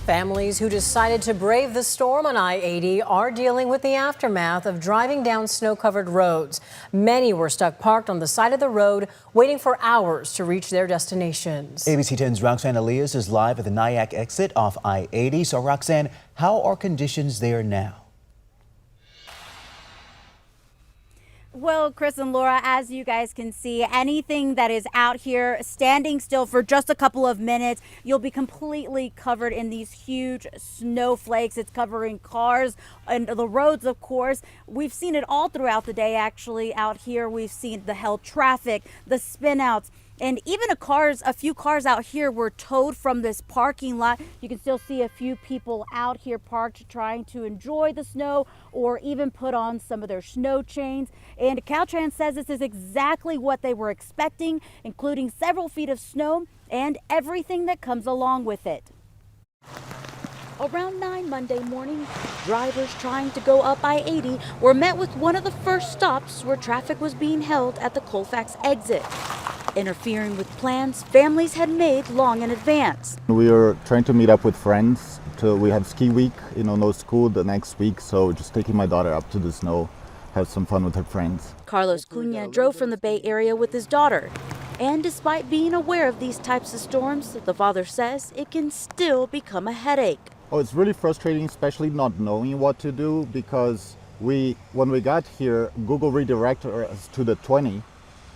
Families who decided to brave the storm on I-80 are dealing with the aftermath of driving down snow-covered roads. Many were stuck parked on the side of the road, waiting for hours to reach their destinations. ABC 10's Roxanne Elias is live at the Nyack exit off I-80. So Roxanne, how are conditions there now? Well, Chris and Laura, as you guys can see, anything that is out here standing still for just a couple of minutes, you'll be completely covered in these huge snowflakes. It's covering cars and the roads, of course. We've seen it all throughout the day, actually, out here. We've seen the held traffic, the spinouts. And even a few cars out here were towed from this parking lot. You can still see a few people out here parked trying to enjoy the snow or even put on some of their snow chains. And Caltrans says this is exactly what they were expecting, including several feet of snow and everything that comes along with it. Around 9 Monday morning, drivers trying to go up I-80 were met with one of the first stops where traffic was being held at the Colfax exit, interfering with plans families had made long in advance. We were trying to meet up with friends. We have ski week, no school the next week, so just taking my daughter up to the snow, have some fun with her friends. Carlos Cunha drove from the Bay Area with his daughter. And despite being aware of these types of storms, the father says it can still become a headache. Oh, it's really frustrating, especially not knowing what to do, because when we got here, Google redirected us to the 20,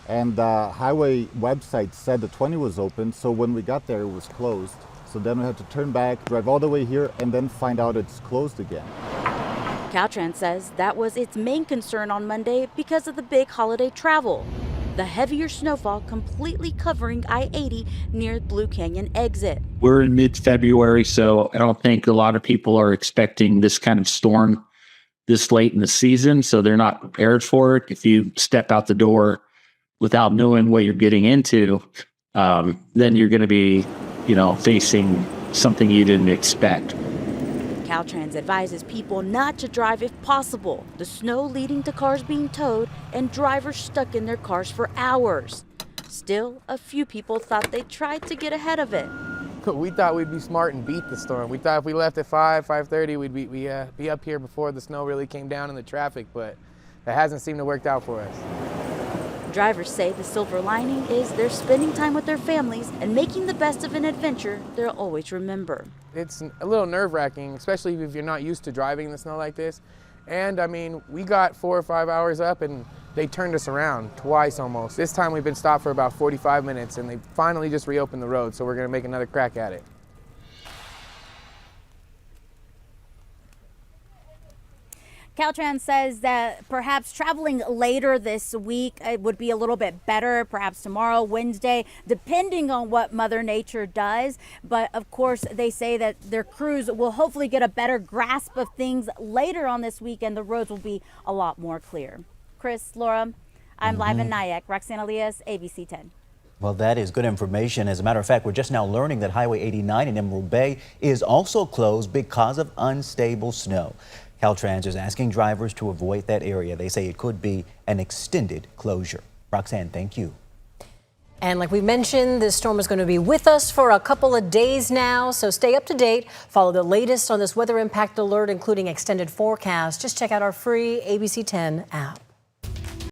and the highway website said the 20 was open, so when we got there, it was closed. So then we had to turn back, drive all the way here, and then find out it's closed again. Caltrans says that was its main concern on Monday because of the big holiday travel. The heavier snowfall completely covering I-80 near Blue Canyon exit. We're in mid-February, so I don't think a lot of people are expecting this kind of storm this late in the season, so they're not prepared for it. If you step out the door without knowing what you're getting into, then you're going to be, facing something you didn't expect. Caltrans advises people not to drive if possible. The snow leading to cars being towed and drivers stuck in their cars for hours. Still, a few people thought they tried to get ahead of it. We thought we'd be smart and beat the storm. We thought if we left at 5:30, we'd be up here before the snow really came down in the traffic, but that hasn't seemed to work out for us. Drivers say the silver lining is they're spending time with their families and making the best of an adventure they'll always remember. It's a little nerve-wracking, especially if you're not used to driving in the snow like this. And I mean, we got 4 or 5 hours up and they turned us around twice almost. This time we've been stopped for about 45 minutes and they finally just reopened the road, so we're gonna make another crack at it. Caltrans says that perhaps traveling later this week would be a little bit better, perhaps tomorrow, Wednesday, depending on what Mother Nature does. But of course, they say that their crews will hopefully get a better grasp of things later on this week and the roads will be a lot more clear. Chris, Laura, I'm live in Nyack. Roxanne Elias, ABC 10. Well, that is good information. As a matter of fact, we're just now learning that Highway 89 in Emerald Bay is also closed because of unstable snow. Caltrans is asking drivers to avoid that area. They say it could be an extended closure. Roxanne, thank you. And like we mentioned, this storm is going to be with us for a couple of days now, so stay up to date. Follow the latest on this weather impact alert, including extended forecast. Just check out our free ABC 10 app.